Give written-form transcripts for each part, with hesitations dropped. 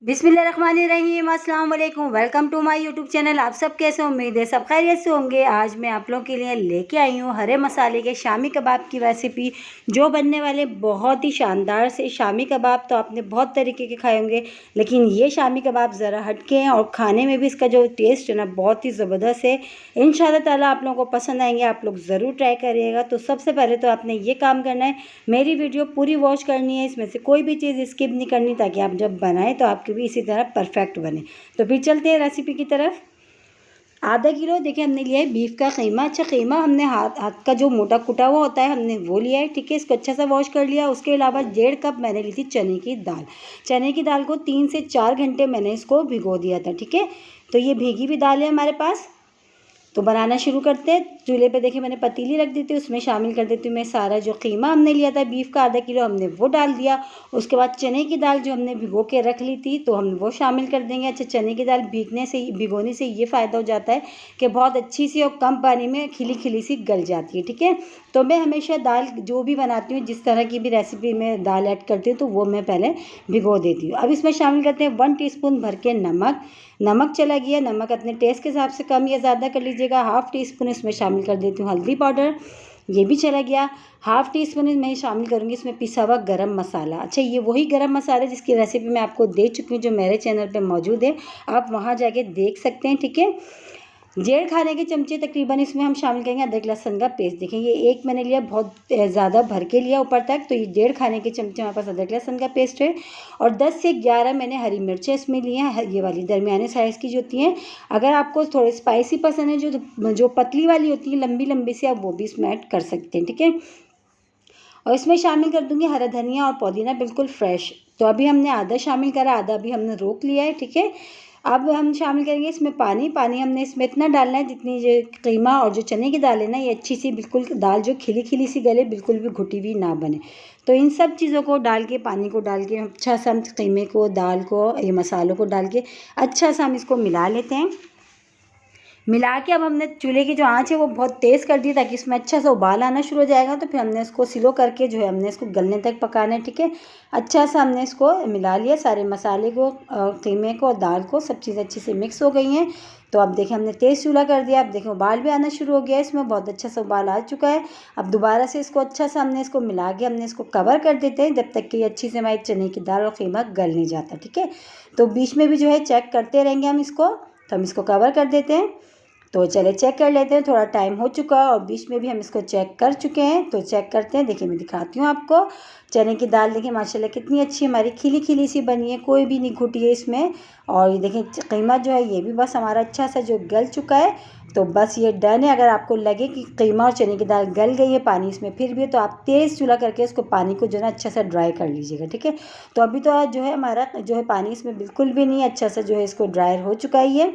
बिस्मिल्लाहिर्रहमानिर्रहीम, अस्सलाम वालेकुम। Welcome to my YouTube channel. आप सब कैसे, उम्मीद है सब खैरियत से होंगे। आज मैं आप लोगों के लिए लेके आई हूँ हरे मसाले के शामी कबाब की रेसिपी, जो बनने वाले बहुत ही शानदार से। शामी कबाब तो आपने बहुत तरीके के खाए होंगे, लेकिन ये शामी कबाब ज़रा हटके हैं और खाने में भी इसका जो टेस्ट है ना बहुत ही ज़बरदस्त है। इंशाअल्लाह ताला आप लोगों को पसंद आएंगे, आप लोग ज़रूर ट्राई करिएगा। तो सबसे पहले तो आपने ये काम करना है, मेरी वीडियो पूरी वॉच करनी है, इसमें से कोई भी चीज़ स्किप नहीं करनी, ताकि आप जब बनाएं तो आपकी भी इसी तरह परफेक्ट बने। तो फिर चलते हैं रेसिपी की तरफ। आधा किलो देखिए हमने लिया है बीफ का कीमा। अच्छा, कीमा हमने हाथ का जो मोटा कुटा हुआ होता है हमने वो लिया है, ठीक है। इसको अच्छा सा वॉश कर लिया। उसके अलावा 1.5 कप मैंने ली थी चने की दाल। चने की दाल को 3 से 4 घंटे मैंने इसको भिगो दिया था, ठीक है। तो ये भीगी हुई दाल है हमारे पास। तो बनाना शुरू करते हैं। चूल्हे पे देखिए मैंने पतीली रख दी थी, उसमें शामिल कर देती हूँ मैं सारा जो कीमा हमने लिया था बीफ का आधा किलो, हमने वो डाल दिया। उसके बाद चने की दाल जो हमने भिगो के रख ली थी तो हम वो शामिल कर देंगे। अच्छा, चने की दाल भिगोने से ये फ़ायदा हो जाता है कि बहुत अच्छी सी और कम पानी में खिली खिली सी गल जाती है, ठीक है। तो मैं हमेशा दाल जो भी बनाती हूँ, जिस तरह की भी रेसिपी में दाल ऐड करती हूँ, तो वो मैं पहले भिगो देती हूँ। अब इसमें शामिल करते हैं 1 टीस्पून भर के नमक। नमक चला गया। नमक अपने टेस्ट के हिसाब से कम या ज़्यादा कर लीजिएगा। 1/2 टीस्पून इसमें शामिल कर देती हूँ हल्दी पाउडर, ये भी चला गया। 1/2 टीस्पून मैं शामिल करूँगी इसमें पिसा हुआ गरम मसाला। अच्छा, ये वही गरम मसाला जिसकी रेसिपी मैं आपको दे चुकी हूँ, जो मेरे चैनल पे मौजूद है, आप वहाँ जाके देख सकते हैं, ठीक है। 1.5 खाने के चमचे तकरीबन इसमें हम शामिल करेंगे अदरक लहसुन का पेस्ट। देखें ये एक मैंने लिया, बहुत ज़्यादा भर के लिया ऊपर तक, तो ये 1.5 खाने के चमचे हमारे पास अदरक लहसुन का पेस्ट है। और 10 से 11 मैंने हरी मिर्चें इसमें ली हैं, ये वाली दरमियाने साइज़ की जो होती हैं। अगर आपको थोड़े स्पाइसी पसंद है, जो पतली वाली होती है लंबी लंबी सी, आप वो भी इसमें ऐड कर सकते हैं, ठीक है। और इसमें शामिल कर दूंगी हरा धनिया और पुदीना, बिल्कुल फ्रेश। तो अभी हमने आधा शामिल करा, आधा अभी हमने रोक लिया है, ठीक है। अब हम शामिल करेंगे इसमें पानी। पानी हमने इसमें इतना डालना है जितनी जो कीमा और जो चने की दाल है ना, ये अच्छी सी बिल्कुल दाल जो खिली खिली सी गले, बिल्कुल भी घुटी हुई ना बने। तो इन सब चीज़ों को डाल के, पानी को डाल के अच्छा सा हम कीमे को, दाल को, ये मसालों को डाल के अच्छा सा हम इसको मिला लेते हैं। मिला के अब हमने चूल्हे की जो आंच है वो बहुत तेज़ कर दी, ताकि इसमें अच्छा सा उबाल आना शुरू हो जाएगा। तो फिर हमने इसको स्लो करके जो है हमने इसको गलने तक पकाना है, ठीक है। अच्छा सा हमने इसको मिला लिया, सारे मसाले को, कीमे को और दाल को, सब चीज़ अच्छी से मिक्स हो गई हैं। तो अब देखें हमने तेज़ चूल्हा कर दिया। अब देखें उबाल भी आना शुरू हो गया है, इसमें बहुत अच्छा सा उबाल आ चुका है। अब दोबारा से इसको अच्छा सा हमने इसको मिला के हमने इसको कवर कर देते हैं, जब तक कि अच्छी से हमारी चने की दाल और कीमा गल नहीं जाता, ठीक है। तो बीच में भी जो है चेक करते रहेंगे हम इसको। तो हम इसको कवर कर देते हैं। तो चले चेक कर लेते हैं, थोड़ा टाइम हो चुका है और बीच में भी हम इसको चेक कर चुके हैं। तो चेक करते हैं, देखिए मैं दिखाती हूँ आपको। चने की दाल देखिए माशाल्लाह कितनी अच्छी हमारी खिली खिली सी बनी है, कोई भी नहीं घुटी है इसमें। और ये देखिए कीमा जो है ये भी बस हमारा अच्छा सा जो गल चुका है। तो बस ये डन है। अगर आपको लगे कि कीमा और चने की दाल गल गई है, पानी इसमें फिर भी है, तो आप तेज़ चूल्हा करके इसको पानी को जो है ना अच्छा सा ड्राई कर लीजिएगा, ठीक है। तो अभी तो जो है हमारा जो है पानी इसमें बिल्कुल भी नहीं, अच्छा सा जो है इसको ड्राई हो चुका ही है।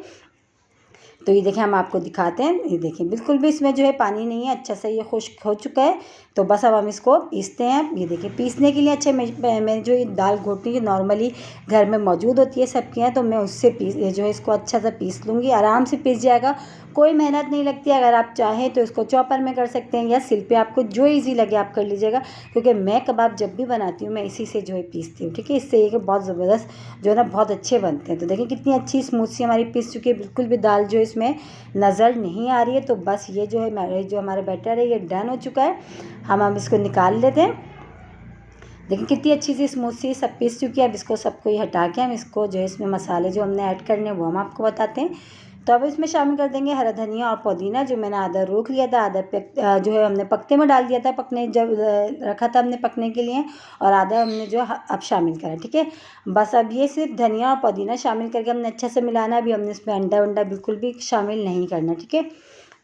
तो ये देखें हम आपको दिखाते हैं, ये देखें बिल्कुल भी इसमें जो है पानी नहीं है, अच्छा सा ये खुश्क हो चुका है। तो बस अब हम इसको पीसते हैं। ये देखिए पीसने के लिए, अच्छा मैं जो ये दाल घोटनी नॉर्मली घर में मौजूद होती है सबके यहाँ, तो मैं उससे जो है इसको अच्छा सा पीस लूँगी, आराम से पीस जाएगा, कोई मेहनत नहीं लगती। अगर आप चाहें तो इसको चॉपर में कर सकते हैं या सिल पे, आपको जो ईजी लगे आप कर लीजिएगा। क्योंकि मैं कबाब जब भी बनाती हूँ मैं इसी से जो है पीसती हूँ, ठीक है। इससे ये कि बहुत ज़बरदस्त जो है ना बहुत अच्छे बनते हैं। तो देखिए कितनी अच्छी स्मूथ सी हमारी पीस चुकी है, बिल्कुल भी दाल जो इसमें नज़र नहीं आ रही है। तो बस ये जो है जो हमारा बैटर है ये डन हो चुका है। हम इसको निकाल लेते हैं। देखिए कितनी अच्छी सी स्मूथ सी सब पीस चुकी है। अब इसको सबको ही हटा के हम इसको जो है इसमें मसाले जो हमने ऐड करने हैं वो हम आपको बताते हैं। तो अब इसमें शामिल कर देंगे हरा धनिया और पुदीना, जो मैंने आधा रोक लिया था, आधा जो है हमने पकते में डाल दिया था, पकने जब रखा था हमने पकने के लिए, और आधा हमने जो अब शामिल करा, ठीक है। बस अब ये सिर्फ धनिया और पुदीना शामिल करके हमने अच्छा से मिलाना। अभी हमने इसमें अंडा वंडा बिल्कुल भी शामिल नहीं करना, ठीक है।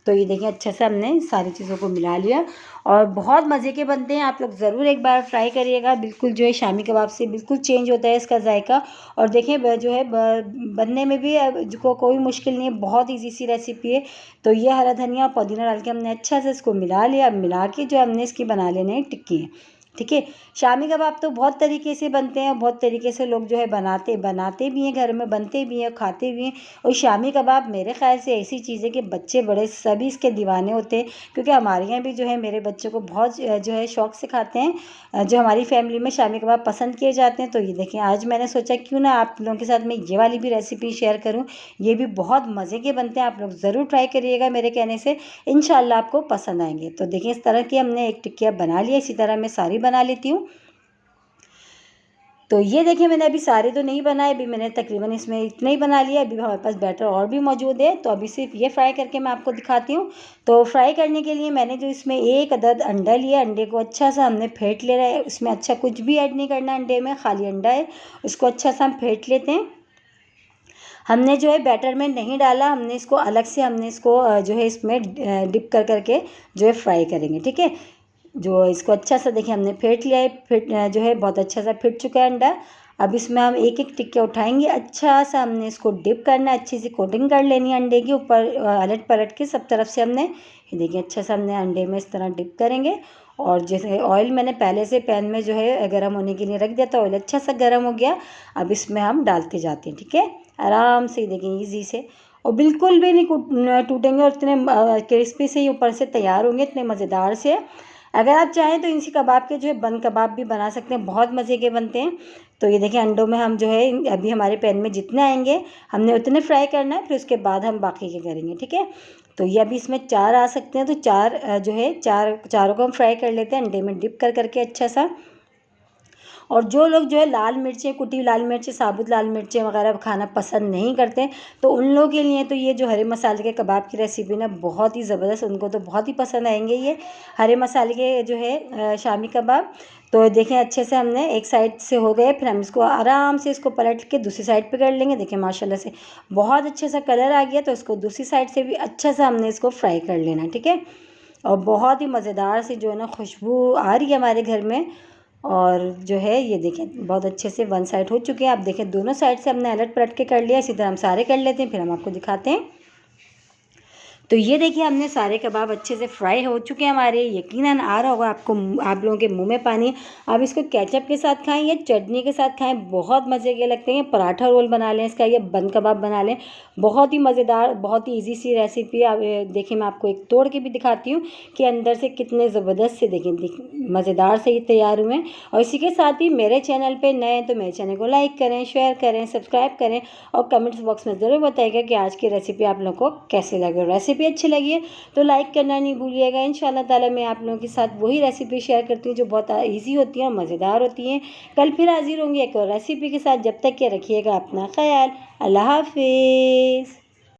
तो ये देखिए अच्छे से हमने सारी चीज़ों को मिला लिया और बहुत मज़े के बनते हैं। आप लोग ज़रूर एक बार ट्राई करिएगा, बिल्कुल जो है शामी कबाब से बिल्कुल चेंज होता है इसका जायका। और देखें जो है बनने में भी जो कोई मुश्किल नहीं है, बहुत ईजी सी रेसिपी है। तो ये हरा धनिया और पुदीना डाल के हमने अच्छा से इसको मिला लिया। अब मिला के जो हमने इसकी बना लेने टिक्की है, ठीक है। शामी कबाब तो बहुत तरीके से बनते हैं, बहुत तरीके से लोग जो है बनाते भी हैं, घर में बनते भी हैं, खाते भी हैं। और शामी कबाब मेरे ख्याल से ऐसी चीज़ है कि बच्चे बड़े सभी इसके दीवाने होते हैं, क्योंकि हमारे यहाँ भी जो है मेरे बच्चों को बहुत जो है शौक़ से खाते हैं। जो हमारी फैमिली में शामी कबाब पसंद किए जाते हैं। तो ये देखें, आज मैंने सोचा क्यों ना आप लोगों के साथ मैं ये वाली भी रेसिपी शेयर करूँ। ये भी बहुत मज़े के बनते हैं, आप लोग ज़रूर ट्राई करिएगा मेरे कहने से, इंशाल्लाह आपको पसंद आएंगे। तो देखिए, इस तरह की हमने एक टिक्किया बना लिया, इसी तरह मैं सारी बना लेती हूँ। तो ये देखिए, मैंने अभी सारे तो नहीं बनाए, अभी मैंने तकरीबन इसमें इतना ही बना लिया। अभी हमारे पास बैटर और भी मौजूद है, तो अभी सिर्फ ये फ्राई करके मैं आपको दिखाती हूँ। तो फ्राई करने के लिए मैंने जो इसमें 1 अदद अंडा लिया, अंडे को अच्छा सा हमने फेंट ले रहा है। उसमें अच्छा कुछ भी ऐड नहीं करना अंडे में, खाली अंडा है, उसको अच्छा सा हम फेंट लेते हैं। हमने जो है बैटर में नहीं डाला, हमने इसको अलग से जो है इसमें डिप कर करके जो है फ्राई करेंगे, ठीक है। जो इसको अच्छा सा देखिए हमने फेंट लिया है, जो है बहुत अच्छा सा फिट चुका है अंडा। अब इसमें हम एक एक टिक्का उठाएंगे, अच्छा सा हमने इसको डिप करना है, अच्छी सी कोटिंग कर लेनी है अंडे के ऊपर, अलट पलट के सब तरफ से हमने, ये देखिए अच्छा सा हमने अंडे में इस तरह डिप करेंगे। और जैसे ऑयल मैंने पहले से पैन में जो है गर्म होने के लिए रख दिया था, ऑयल अच्छा सा गर्म हो गया। अब इसमें हम डालते जाते हैं, ठीक है, आराम से, देखिए ईजी से, और बिल्कुल भी नहीं टूटेंगे, और इतने क्रिस्पी से ही ऊपर से तैयार होंगे, इतने मज़ेदार से। अगर आप चाहें तो इनसे कबाब के जो है बन कबाब भी बना सकते हैं, बहुत मज़े के बनते हैं। तो ये देखिए, अंडों में हम जो है अभी हमारे पैन में जितने आएंगे हमने उतने फ्राई करना है, फिर उसके बाद हम बाकी के करेंगे, ठीक है। तो ये अभी इसमें 4 आ सकते हैं, तो 4 जो है चारों को हम फ्राई कर लेते हैं अंडे में डिप कर करके अच्छा सा। और जो लोग जो है लाल मिर्चें, कुटी लाल मिर्चें, साबुत लाल मिर्चें वगैरह खाना पसंद नहीं करते, तो उन लोगों के लिए तो ये जो हरे मसाले के कबाब की रेसिपी ना बहुत ही ज़बरदस्त, उनको तो बहुत ही पसंद आएंगे ये हरे मसाले के जो है शामी कबाब। तो देखें, अच्छे से हमने एक साइड से हो गए, फिर हम इसको आराम से इसको पलट के दूसरी साइड पे कर लेंगे। देखिए माशाल्लाह से बहुत अच्छे सा कलर आ गया, तो इसको दूसरी साइड से भी अच्छा सा हमने इसको फ्राई कर लेना, ठीक है। और बहुत ही मज़ेदार सी जो है ना खुशबू आ रही है हमारे घर में। और जो है ये देखें बहुत अच्छे से वन साइड हो चुके हैं। आप देखें दोनों साइड से हमने अलट पलट के कर लिया, इसी तरह हम सारे कर लेते हैं, फिर हम आपको दिखाते हैं। तो ये देखिए, हमने सारे कबाब अच्छे से फ्राई हो चुके हैं हमारे, यकीनन आ रहा होगा आपको, आप लोगों के मुंह में पानी। आप इसको केचप के साथ खाएं या चटनी के साथ खाएं, बहुत मज़े के लगते हैं। पराठा रोल बना लें इसका, या बन कबाब बना लें, बहुत ही मज़ेदार, बहुत ही ईजी सी रेसिपी। आप देखिए, मैं आपको एक तोड़ के भी दिखाती हूँ कि अंदर से कितने ज़बरदस्त से देखें मज़ेदार से ये तैयार हुए हैं। और इसी के साथ ही मेरे चैनल पर नए हैं तो मेरे चैनल को लाइक करें, शेयर करें, सब्सक्राइब करें, और कमेंट्स बॉक्स में ज़रूर बताइएगा कि आज की रेसिपी आप लोगों को कैसे लगे। रेसिपी अच्छी लगी है तो लाइक करना नहीं भूलिएगा। इंशाल्लाह ताला मैं आप लोगों के साथ वही रेसिपी शेयर करती हूँ जो बहुत इजी होती हैं और मज़ेदार होती हैं। कल फिर हाजिर होंगी एक और रेसिपी के साथ, जब तक के रखिएगा अपना ख्याल। अल्लाह हाफिज़।